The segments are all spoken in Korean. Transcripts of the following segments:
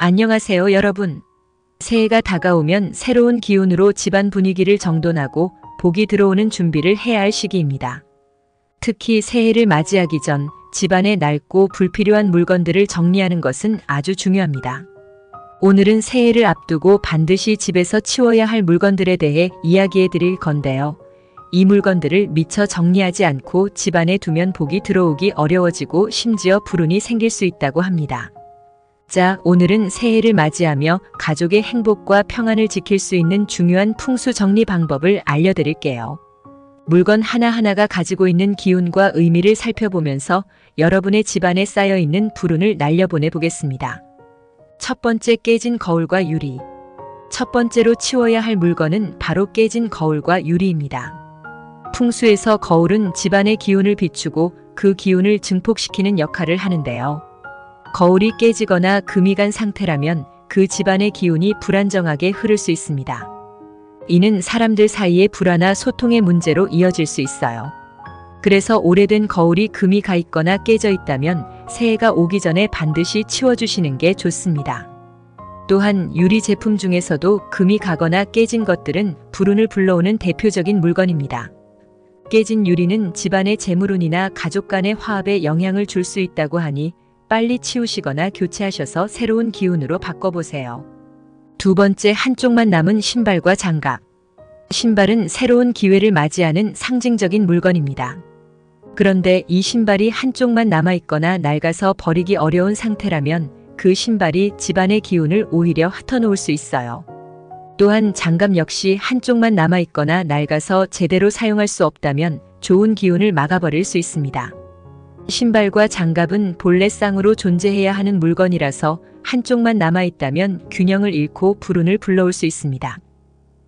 안녕하세요, 여러분. 새해가 다가오면 새로운 기운으로 집안 분위기를 정돈하고 복이 들어오는 준비를 해야 할 시기입니다. 특히 새해를 맞이하기 전 집안에 낡고 불필요한 물건들을 정리하는 것은 아주 중요합니다. 오늘은 새해를 앞두고 반드시 집에서 치워야 할 물건들에 대해 이야기해 드릴 건데요. 이 물건들을 미처 정리하지 않고 집안에 두면 복이 들어오기 어려워지고 심지어 불운이 생길 수 있다고 합니다. 자, 오늘은 새해를 맞이하며 가족의 행복과 평안을 지킬 수 있는 중요한 풍수 정리 방법을 알려드릴게요. 물건 하나하나가 가지고 있는 기운과 의미를 살펴보면서 여러분의 집안에 쌓여있는 불운을 날려보내 보겠습니다. 첫 번째, 깨진 거울과 유리. 첫 번째로 치워야 할 물건은 바로 깨진 거울과 유리입니다. 풍수에서 거울은 집안의 기운을 비추고 그 기운을 증폭시키는 역할을 하는데요. 거울이 깨지거나 금이 간 상태라면 그 집안의 기운이 불안정하게 흐를 수 있습니다. 이는 사람들 사이의 불화나 소통의 문제로 이어질 수 있어요. 그래서 오래된 거울이 금이 가 있거나 깨져 있다면 새해가 오기 전에 반드시 치워주시는 게 좋습니다. 또한 유리 제품 중에서도 금이 가거나 깨진 것들은 불운을 불러오는 대표적인 물건입니다. 깨진 유리는 집안의 재물운이나 가족 간의 화합에 영향을 줄 수 있다고 하니 빨리 치우시거나 교체하셔서 새로운 기운으로 바꿔보세요. 두 번째, 한쪽만 남은 신발과 장갑. 신발은 새로운 기회를 맞이하는 상징적인 물건입니다. 그런데 이 신발이 한쪽만 남아있거나 낡아서 버리기 어려운 상태라면 그 신발이 집안의 기운을 오히려 흩어놓을 수 있어요. 또한 장갑 역시 한쪽만 남아있거나 낡아서 제대로 사용할 수 없다면 좋은 기운을 막아버릴 수 있습니다. 신발과 장갑은 본래 쌍으로 존재해야 하는 물건이라서 한쪽만 남아있다면 균형을 잃고 불운을 불러올 수 있습니다.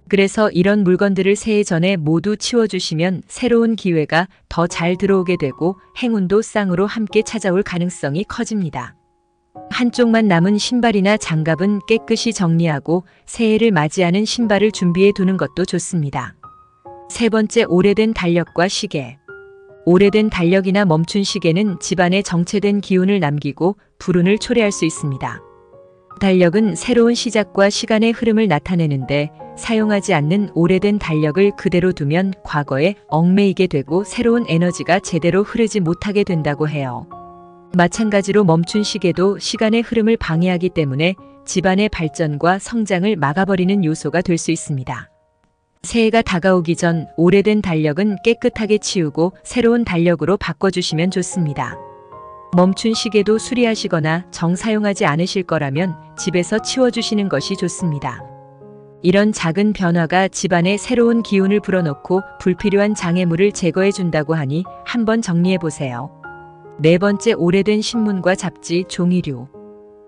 그래서 이런 물건들을 새해 전에 모두 치워주시면 새로운 기회가 더 잘 들어오게 되고 행운도 쌍으로 함께 찾아올 가능성이 커집니다. 한쪽만 남은 신발이나 장갑은 깨끗이 정리하고 새해를 맞이하는 신발을 준비해 두는 것도 좋습니다. 세 번째, 오래된 달력과 시계. 오래된 달력이나 멈춘 시계는 집안에 정체된 기운을 남기고 불운을 초래할 수 있습니다. 달력은 새로운 시작과 시간의 흐름을 나타내는데 사용하지 않는 오래된 달력을 그대로 두면 과거에 얽매이게 되고 새로운 에너지가 제대로 흐르지 못하게 된다고 해요. 마찬가지로 멈춘 시계도 시간의 흐름을 방해하기 때문에 집안의 발전과 성장을 막아버리는 요소가 될 수 있습니다. 새해가 다가오기 전 오래된 달력은 깨끗하게 치우고 새로운 달력으로 바꿔주시면 좋습니다. 멈춘 시계도 수리하시거나 정사용하지 않으실 거라면 집에서 치워주시는 것이 좋습니다. 이런 작은 변화가 집안에 새로운 기운을 불어넣고 불필요한 장애물을 제거해준다고 하니 한번 정리해보세요. 네 번째, 오래된 신문과 잡지, 종이류.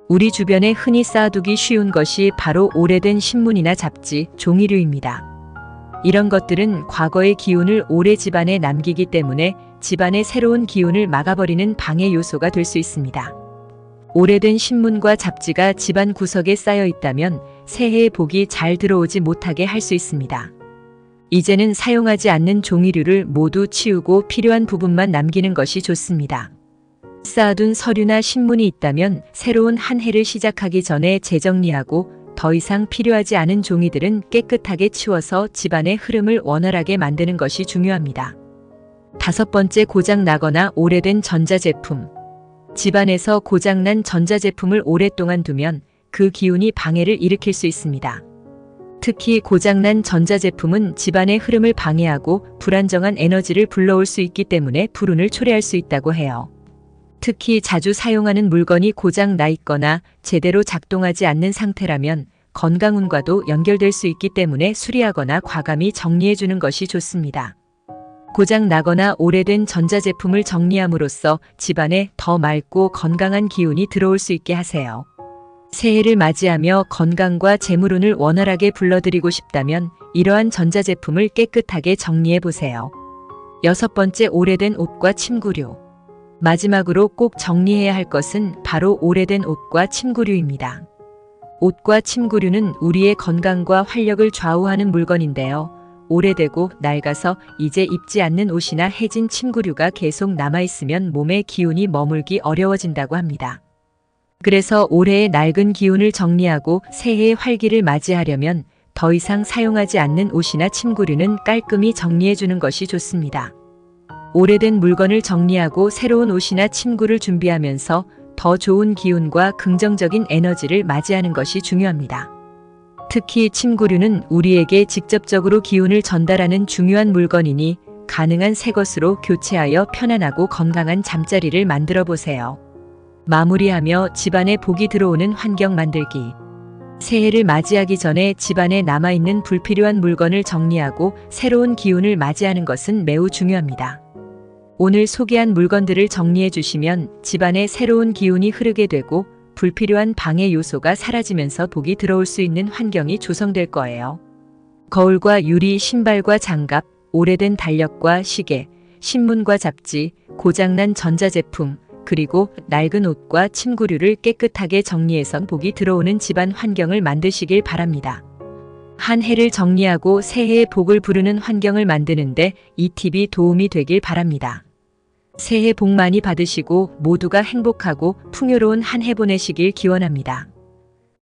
우리 주변에 흔히 쌓아두기 쉬운 것이 바로 오래된 신문이나 잡지, 종이류입니다. 이런 것들은 과거의 기운을 오래 집안에 남기기 때문에 집안의 새로운 기운을 막아버리는 방해 요소가 될 수 있습니다. 오래된 신문과 잡지가 집안 구석에 쌓여 있다면 새해의 복이 잘 들어오지 못하게 할 수 있습니다. 이제는 사용하지 않는 종이류를 모두 치우고 필요한 부분만 남기는 것이 좋습니다. 쌓아둔 서류나 신문이 있다면 새로운 한 해를 시작하기 전에 재정리하고 더 이상 필요하지 않은 종이들은 깨끗하게 치워서 집안의 흐름을 원활하게 만드는 것이 중요합니다. 다섯 번째, 고장 나거나 오래된 전자제품. 집안에서 고장난 전자제품을 오랫동안 두면 그 기운이 방해를 일으킬 수 있습니다. 특히 고장난 전자제품은 집안의 흐름을 방해하고 불안정한 에너지를 불러올 수 있기 때문에 불운을 초래할 수 있다고 해요. 특히 자주 사용하는 물건이 고장 나 있거나 제대로 작동하지 않는 상태라면 건강운과도 연결될 수 있기 때문에 수리하거나 과감히 정리해주는 것이 좋습니다. 고장 나거나 오래된 전자제품을 정리함으로써 집안에 더 맑고 건강한 기운이 들어올 수 있게 하세요. 새해를 맞이하며 건강과 재물운을 원활하게 불러들이고 싶다면 이러한 전자제품을 깨끗하게 정리해보세요. 여섯 번째, 오래된 옷과 침구류. 마지막으로 꼭 정리해야 할 것은 바로 오래된 옷과 침구류입니다. 옷과 침구류는 우리의 건강과 활력을 좌우하는 물건인데요. 오래되고 낡아서 이제 입지 않는 옷이나 해진 침구류가 계속 남아있으면 몸의 기운이 머물기 어려워진다고 합니다. 그래서 올해의 낡은 기운을 정리하고 새해의 활기를 맞이하려면 더 이상 사용하지 않는 옷이나 침구류는 깔끔히 정리해주는 것이 좋습니다. 오래된 물건을 정리하고 새로운 옷이나 침구를 준비하면서 더 좋은 기운과 긍정적인 에너지를 맞이하는 것이 중요합니다. 특히 침구류는 우리에게 직접적으로 기운을 전달하는 중요한 물건이니 가능한 새 것으로 교체하여 편안하고 건강한 잠자리를 만들어 보세요. 마무리하며 집안에 복이 들어오는 환경 만들기. 새해를 맞이하기 전에 집안에 남아있는 불필요한 물건을 정리하고 새로운 기운을 맞이하는 것은 매우 중요합니다. 오늘 소개한 물건들을 정리해 주시면 집안에 새로운 기운이 흐르게 되고 불필요한 방해 요소가 사라지면서 복이 들어올 수 있는 환경이 조성될 거예요. 거울과 유리, 신발과 장갑, 오래된 달력과 시계, 신문과 잡지, 고장난 전자제품, 그리고 낡은 옷과 침구류를 깨끗하게 정리해서 복이 들어오는 집안 환경을 만드시길 바랍니다. 한 해를 정리하고 새해의 복을 부르는 환경을 만드는데 이 팁이 도움이 되길 바랍니다. 새해 복 많이 받으시고 모두가 행복하고 풍요로운 한 해 보내시길 기원합니다.